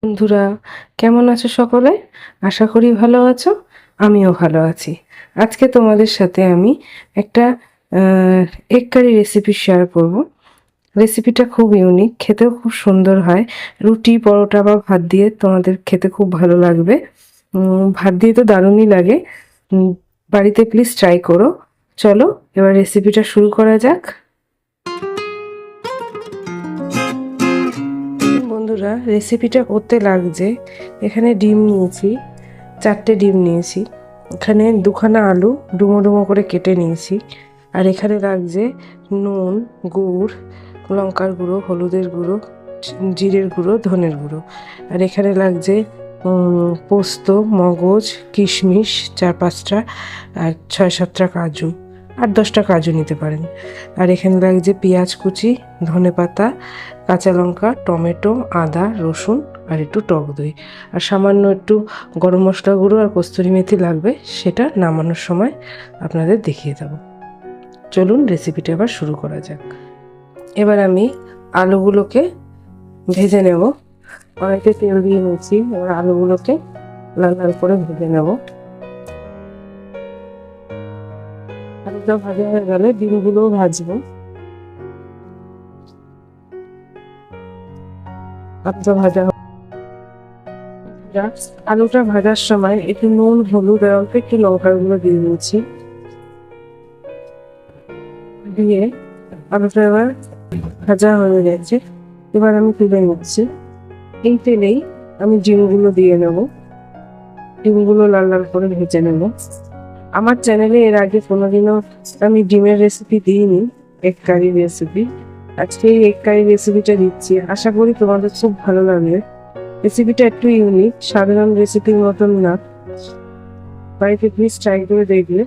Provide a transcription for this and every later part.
বন্ধুরা, কেমন আছো সকলে? আশা করি ভালো আছো। আমিও ভালো আছি। আজকে তোমাদের সাথে আমি একটা এগ কারি রেসিপি শেয়ার করব। রেসিপিটা খুব ইউনিক, খেতেও খুব সুন্দর হয়। রুটি, পরোটা বা ভাত দিয়ে তোমাদের খেতে খুব ভালো লাগবে। ভাত দিয়ে তো দারুণই লাগে। উম, বাড়িতে প্লিজ ট্রাই করো। চলো এবার রেসিপিটা শুরু করা যাক। বন্ধুরা, রেসিপিটা করতে লাগছে, এখানে ডিম নিয়েছি, 4টে ডিম নিয়েছি, এখানে 2খানা আলু ডুমো ডুমো করে কেটে নিয়েছি, আর এখানে লাগছে নুন, গুড়, লঙ্কার গুঁড়ো, হলুদের গুঁড়ো, জিরের গুঁড়ো, ধনের গুঁড়ো, আর এখানে লাগছে পোস্ত, মগজ, কিশমিশ 4-5টা, আর 6-7টা কাজু, 8-10টা কাজু নিতে পারেন। আর এখানে লাগছে পেঁয়াজ কুচি, ধনেপাতা, কাঁচা লঙ্কা, টমেটো, আদা, রসুন, আর একটু টক দই, আর সামান্য একটু গরম মশলা গুঁড়ো আর কস্তুরি মেথি লাগবে, সেটা নামানোর সময় আপনাদের দেখিয়ে দেবো। চলুন রেসিপিটা এবার শুরু করা যাক। এবার আমি আলুগুলোকে ভেজে নেব। কড়াইতে তেল দিয়ে নিয়েছি, এবার আলুগুলোকে লাল লাল করে ভেজে নেব। আলুটা ভাজা হয়ে গেলে ডিমগুলোও ভাজবো। আলুটা ভাজার সময় একটু নুন, হলুদ আর অল্প একটু লঙ্কার গুঁড়ো দিয়ে দিয়েছি। দিয়ে আলুটা এবার ভাজা হয়ে গেছে, এবার আমি তুলে নিচ্ছি। এই তেলেই আমি ডিমগুলো দিয়ে নেব। ডিমগুলো লাল লাল করে ভেজে নেব। আমার চ্যানেলে এর আগে কোনোদিনও আমি ডিমের রেসিপি দিইনি, এগ কারি রেসিপি। আজকে এই এগ কারি রেসিপিটা দিচ্ছি, আশা করি তোমাদের খুব ভালো লাগবে। রেসিপিটা একটু ইউনিক, সাধারণ রেসিপির মতন না। বাড়িতে প্লিজ ট্রাই করে দেখলে।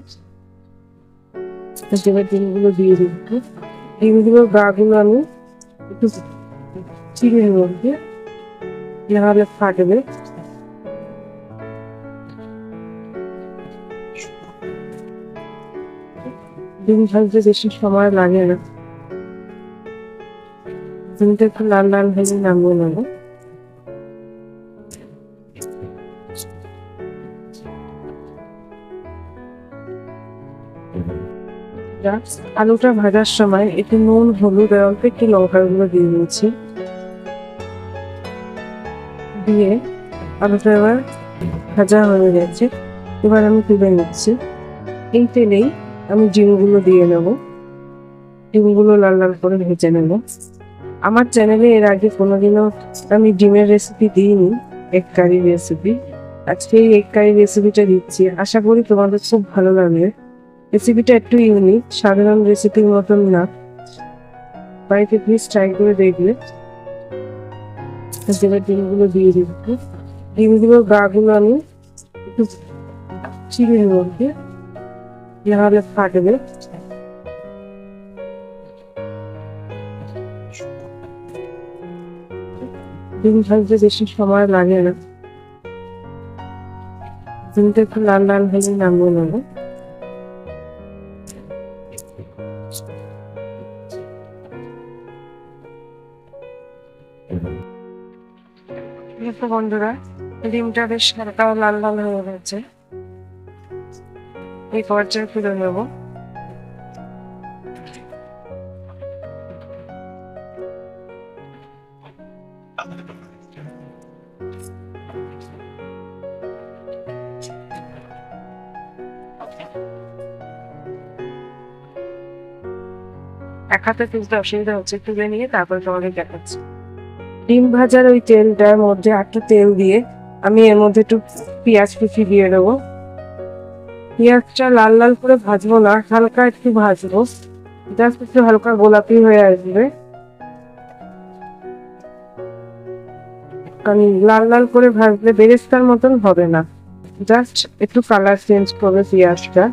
এবার ডিমগুলো দিয়ে দিচ্ছি। ডিমগুলোর গাগুলো আমি একটু চিড়ের মধ্যে, নাহলে ফাটবে। ডিম ভাজতে বেশি সময় লাগে না। ডিমটা একটু লাল লাল ভেজে নামিয়ে নেবো। আলুটা ভাজার সময় একটু নুন, হলুদ আর অল্প একটু লঙ্কার গুঁড়ো দিয়ে দিয়েছি। দিয়ে আলুটা এবার ভাজা হয়ে গেছে, এবার আমি তুলে নিচ্ছি। এই তেলেই আমি ডিমগুলো দিয়ে নেব। ডিমগুলো লাল লাল করে ভেজে নেব। আমার চ্যানেলে এর আগে কোনোদিনও আমি ডিমের রেসিপি দিইনি, এগ কারি রেসিপি। আজকে এই এগ কারি রেসিপিটা দিচ্ছি, আশা করি তোমাদের খুব ভালো লাগবে। রেসিপিটা একটু ইউনিক, সাধারণ রেসিপির মতন না। বাড়িতে প্লিজ ট্রাই করে দেখলে। এবার ডিমগুলো দিয়ে দিচ্ছি। ডিমগুলোর গাগুলো আমি একটু চিড়ে মধ্যে, নাহলে ফাটবে। ডিম ভাজতে বেশি সময় লাগে না। ডিমটা একটু লাল লাল ভেজে নামিয়ে নেবো। দেখো বন্ধুরা, ডিমটা বেশ হালকা লাল লাল হয়ে গেছে। এই পর্যায়ে তুলে নেবো। এক হাতে তুলতে অসুবিধা হচ্ছে, তুলে নিয়ে তারপর তোমাকে দেখাচ্ছি। ডিম ভাজার ওই তেলটার মধ্যে একটু তেল দিয়ে আমি এর মধ্যে একটু পেঁয়াজ কুচি দিয়ে দেবো। পেঁয়াজটা লাল লাল করে ভাজবো না, হালকা একটু ভাজবো, জাস্ট একটু হালকা গোলাপি হয়ে আসবে। কারণ লাল লাল করে ভাজলে বেরেস্তার মতন হবে না, জাস্ট একটু কালার চেঞ্জ করবে পেঁয়াজটা।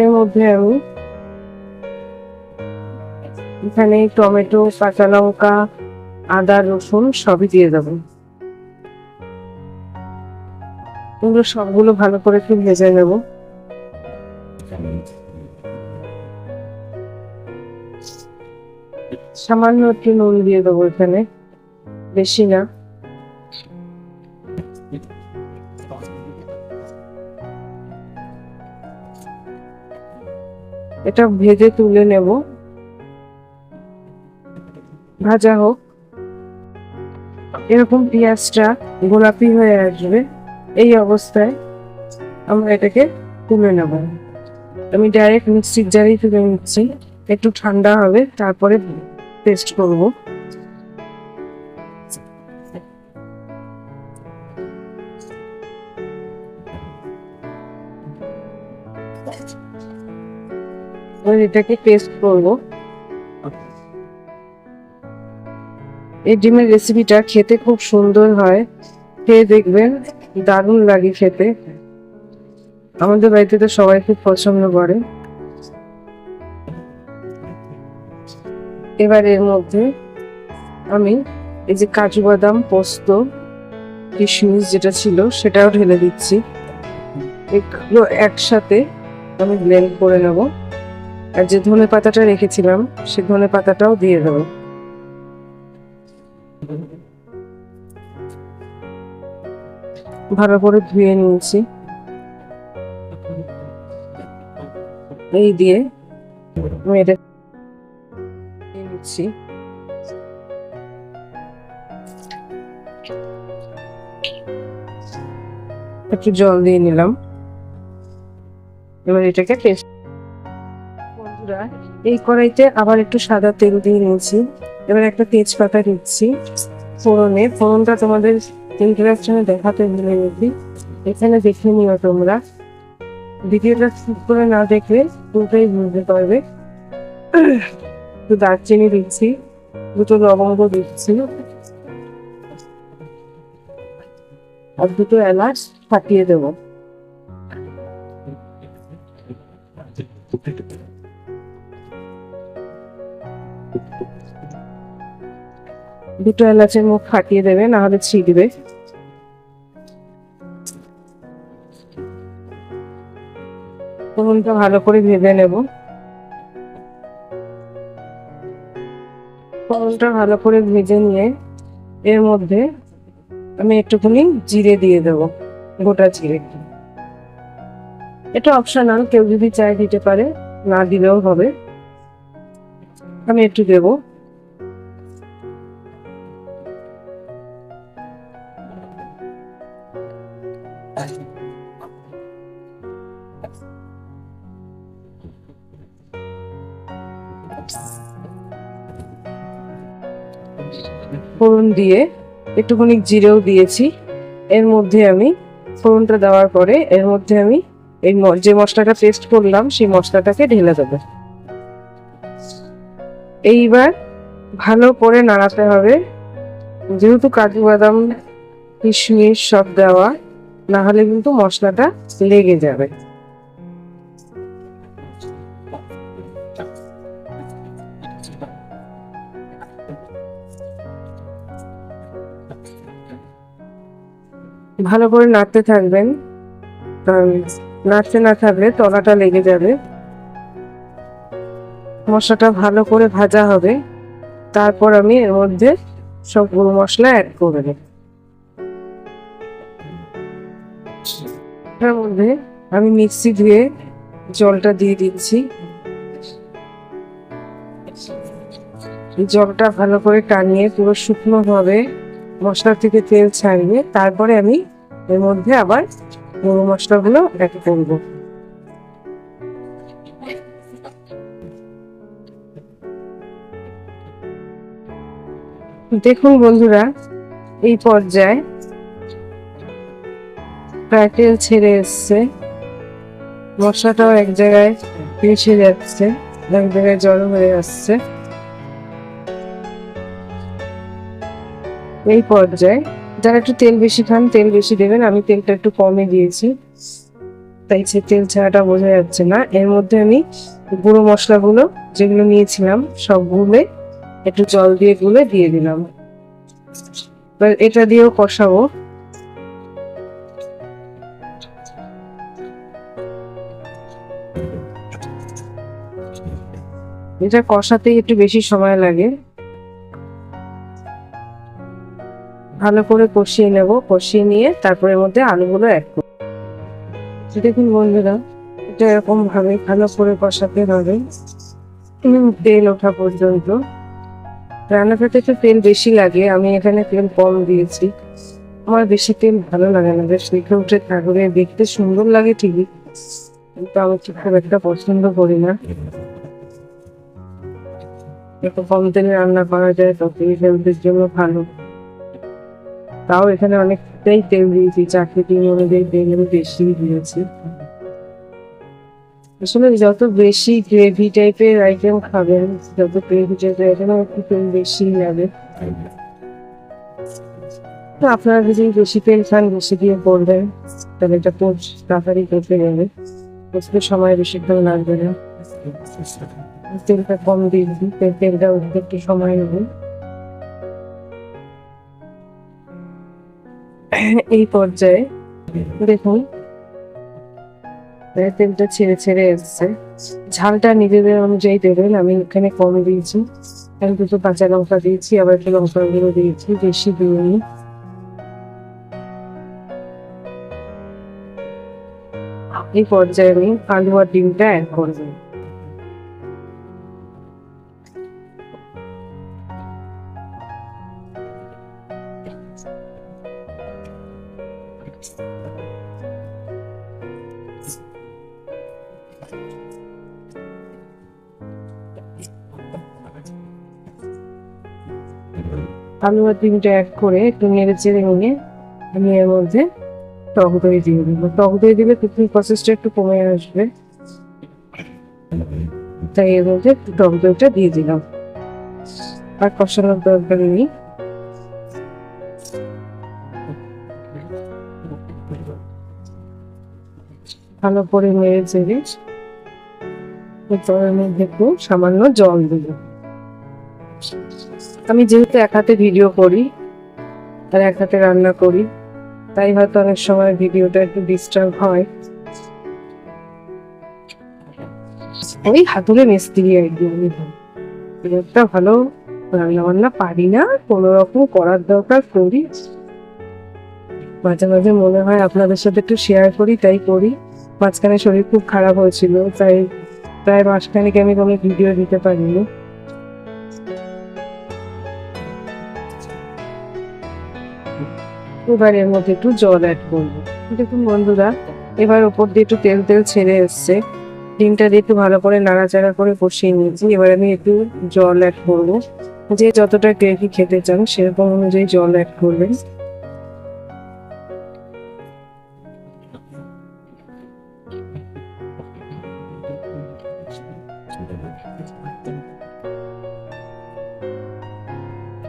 এর মধ্যে আমি এখানে টমেটো, কাঁচা লঙ্কা, আদা, রসুন সবই দিয়ে দেবো। এগুলো সবগুলো ভালো করে একটু ভেজে নেব। সামান্য একটু নুন দিয়ে দেবো এখানে। বেশি না। এটা ভেজে তুলে নেব, ভাজা হোক। এরকম পেঁয়াজটা গোলাপি হয়ে আসবে, এই অবস্থায় আমরা এটাকে তুলে নেব। আমি ডাইরেক্ট মিক্সির জারেই তুলে নিচ্ছি, একটু ঠান্ডা হবে তারপরে পেস্ট করব। এটাকে পেস্ট করব। এই ডিমের রেসিপিটা খেতে খুব সুন্দর হয়, খেয়ে দেখবেন, দারুণ লাগে খেতে। আমাদের বাড়িতে তো সবাই খুব পছন্দ করে। এবার এর মধ্যে আমি এই যে কাজু বাদাম, পোস্ত, কিশমিশ যেটা ছিল সেটাও ঢেলে দিচ্ছি। এগুলো একসাথে আমি ব্লেন্ড করে নেব। আর যে ধনে পাতাটা রেখেছিলাম সে ধনে পাতাটাও দিয়ে দেবো। ভালো করে ধুয়ে নিয়েছি, এই দিয়ে আমি এটা নিচ্ছি। একটু জল দিয়ে নিলাম। এবার এটাকে পেস্ট। বন্ধুরা, এই কড়াইতে আবার একটু সাদা তেল দিয়ে নিয়েছি। এবার একটা তেজপাতা দিচ্ছি ফোড়নে। ফোড়নটা তোমাদের ইন্টারাকশনে দেখাতে ভুলে গেছি, এখানে দেখে নিও তোমরা। ভিডিওটা স্কিপ করে না দেখলে পুরোটাই বুঝতে পারবে। একটু দারচিনি দিচ্ছি, দুটো লবঙ্গ দিচ্ছি, আর দুটো এলাচ ফাটিয়ে দেবো। দুটো এলাচের মুখ ফাটিয়ে দেবে, না হলে ছিঁড়বে। ফোড়নটা ভালো করে ভেজে নেব। ফোড়নটা ভালো করে ভেজে নিয়ে এর মধ্যে আমি একটুখানি জিরে দিয়ে দেব, গোটা জিরে। এটা অপশনাল, কেউ যদি চায় দিতে পারে, না দিলেও হবে। আমি একটু দেব। ফোড়ন দিয়ে একটুখানি জিরেও দিয়েছি। এর মধ্যে আমি ফোড়নটা দেওয়ার পরে এর মধ্যে আমি এই যে মশলাটা পেস্ট করলাম সেই মশলাটাকে ঢেলে দেবো। এইবার ভালো করে নাড়াতে হবে, যেহেতু কাজু বাদাম কিশমিশ সব দেওয়া, না হলে কিন্তু মশলাটা লেগে যাবে। ভালো করে নাড়তে থাকবেন, নাড়তে না থাকলে তলাটা লেগে যাবে। মশলাটা ভালো করে ভাজা হবে, তারপর আমি এর মধ্যে সব গুঁড়ো মশলা অ্যাড করে দেব। তার মধ্যে আমি মিক্সি ধুয়ে জলটা দিয়ে দিচ্ছি। জলটা ভালো করে টানিয়ে পুরো শুকনো হবে, মশলা থেকে তেল ছাড়িয়ে তারপরে আমি এর মধ্যে আবার গুঁড়ো মশলাগুলো অ্যাড করব। দেখুন বন্ধুরা, এই পর্যায়ে প্রায় তেল ছেড়ে এসছে, মশলাটাও এক জায়গায় মিশে যাচ্ছে, এক জায়গায় জড়ো হয়ে আসছে। এই পর্যায়ে যারা একটু তেল বেশি খান তেল বেশি দেবেন, আমি তেলটা একটু কমে দিয়েছি তাই তেল ছাড়াটা বোঝা যাচ্ছে না। এর মধ্যে আমি গুঁড়ো মশলাগুলো যেগুলো নিয়েছিলাম সব গুলে একটু জল দিয়ে গুলে দিয়ে দিলাম। এবার এটা দিয়েও কষাবো। এটা কষাতেই একটু বেশি সময় লাগে। ভালো করে কষিয়ে নেব। কষিয়ে নিয়ে তারপরে এর মধ্যে আলুগুলো অ্যাড করব। দেখুন বন্ধুরা, এটা এরকম ভাবে ভালো করে কষাতে হবে তেল ওঠা পর্যন্ত। রান্নাটাতে একটু তেল বেশি লাগে, আমি এখানে তেল কম দিয়েছি। আমার বেশি তেল ভালো লাগে না, বেশ লিখে উঠে থাকবে, দেখতে সুন্দর লাগে ঠিকই, কিন্তু আমি ঠিক খুব একটা পছন্দ করি না। একটু কম তেলে রান্না করা যায়, ততই হেলথের জন্য ভালো। তাও এখানে অনেকটাই তেল দিয়েছি, 4 কেজি অনুযায়ী তেল আমি বেশি দিয়েছি। আসলে যত বেশি গ্রেভি টাইপের আইটেম খাবেন, যত গ্রেভি টাইপের আইটেম একটু তেল বেশি লাগে। তো আপনারা যদি বেশি তেল খান, বেশি দিয়ে করবেন, তাহলে এটা খুব তাড়াতাড়ি করতে যাবে, করতে সময় বেশিক্ষণ লাগবে না। তেলটা কম দিয়ে দিই, তেলটা উঠতে একটু সময় নেবে। এই পর্যায়ে দেখুন তেলটা ছেড়ে ছেড়ে এসছে। ঝালটা নিজেদের অনুযায়ী দেবেন, আমি এখানে কম দিয়েছি। আমি 2টো কাঁচা লঙ্কা দিয়েছি, আবার একটু লঙ্কা গুঁড়ো দিয়েছি, বেশি দিইনি। এই পর্যায়ে আমি আলু আর ডিমটা অ্যাড করব। আলু আর ডিমটা অ্যাড করে একটু নেড়ে চেড়ে নিয়ে আমি এর মধ্যে টক দই দিয়ে দেবো। টক দই দিলে কুকিং প্রসেসটা একটু কমে আসবে, তাই এর মধ্যে একটু টক দইটা দিয়ে দিলাম। আর কষানোর দরকার নেই। ভালো করে নেড়ে চেড়ে এরপর মধ্যে একটু সামান্য জল দেবো। আমি যেহেতু এক হাতে ভিডিও করি আর এক হাতে রান্না করি, তাই হয়তো অনেক সময় ভিডিওটা একটু ডিস্টার্ব হয়। ওই হাতুড়ে মিস্ত্রি একদিন একটা ভালো রান্না বান্না পারি না, কোনো রকম করার দরকার করি। মাঝে মাঝে মনে হয় আপনাদের সাথে একটু শেয়ার করি, তাই করি। মাঝখানে শরীর খুব খারাপ হয়েছিল, তাই প্রায় মাসখানেক আমি কোনো ভিডিও দিতে পারিনি। এবার এর মধ্যে একটু জল অ্যাড করবো। দেখুন বন্ধুরা, এবার ওপর দিয়ে একটু তেল তেল ছেড়ে এসছে। ডিমটা দিয়ে একটু ভালো করে নাড়াচাড়া করে কষিয়ে নিয়েছি। এবার আমি একটু জল অ্যাড করবো। যে যতটা গ্রেভি খেতে চান সেরকম অনুযায়ী জল অ্যাড করবেন।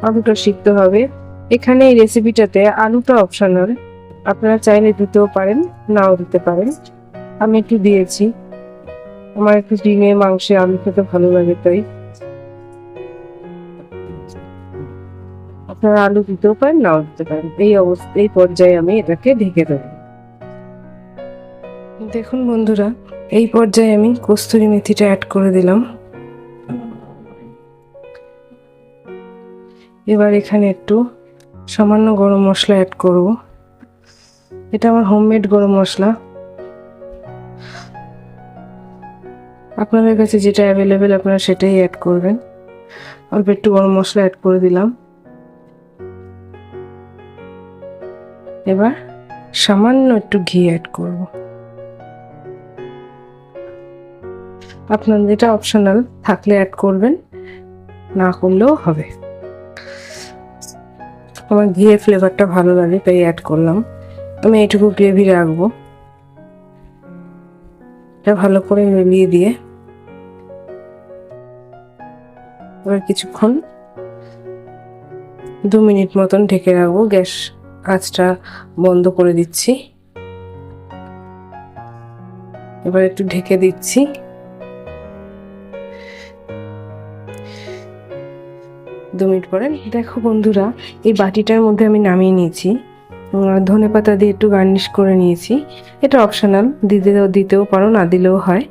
আলুটা সিদ্ধ হবে। এখানে এই রেসিপিটাতে আলুটা অপশনাল, আপনারা চাইলে দিতেও পারেন, নাও দিতে পারেন। আমি একটু দিয়েছি, আমার একটু ডিমে মাংসে আলু খেতে ভালো লাগে, তাই। আপনারা আলু দিতেও পারেন, নাও দিতে পারেন। এই পর্যায়ে আমি এটাকে ঢেকে দেবো। দেখুন বন্ধুরা, এই পর্যায়ে আমি কস্তুরি মেথিটা অ্যাড করে দিলাম। এবার এখানে একটু সামান্য গরম মশলা অ্যাড করব। এটা আমার হোমমেড গরম মশলা, আপনাদের কাছে যেটা অ্যাভেলেবেল আপনারা সেটাই অ্যাড করবেন। অল্প একটু গরম মশলা অ্যাড করে দিলাম। এবার সামান্য একটু ঘি অ্যাড করব। আপনাদের এটা অপশনাল, থাকলে অ্যাড করবেন, না করলেও হবে। আমার ঘিয়ের ফ্লেভারটা ভালো লাগে, তাই অ্যাড করলাম। আমি এইটুকু গ্রেভি রাখবো। এটা ভালো করে মিলিয়ে দিয়ে এবার কিছুক্ষণ 2 মিনিট মতন ঢেকে রাখবো। গ্যাস আঁচটা বন্ধ করে দিচ্ছি। এবার একটু ঢেকে দিচ্ছি। 2 মিনিট পরে দেখো বন্ধুরা, এই বাটিটার মধ্যে আমি নামিয়ে নিয়েছি। ধনেপাতা দিয়ে একটু গার্নিশ করে নিয়েছি। এটা অপশনাল, দিতেও পারো, না দিলেও হয়।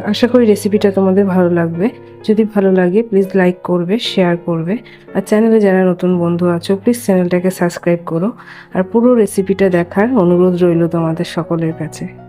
আশা করি রেসিপিটা তোমাদের ভালো লাগবে। যদি ভালো লাগে প্লিজ লাইক করবে, শেয়ার করবে। আর চ্যানেলে যারা নতুন বন্ধু আছো প্লিজ চ্যানেলটাকে সাবস্ক্রাইব করো। আর পুরো রেসিপিটা দেখার অনুরোধ রইল তোমাদের সকলের কাছে।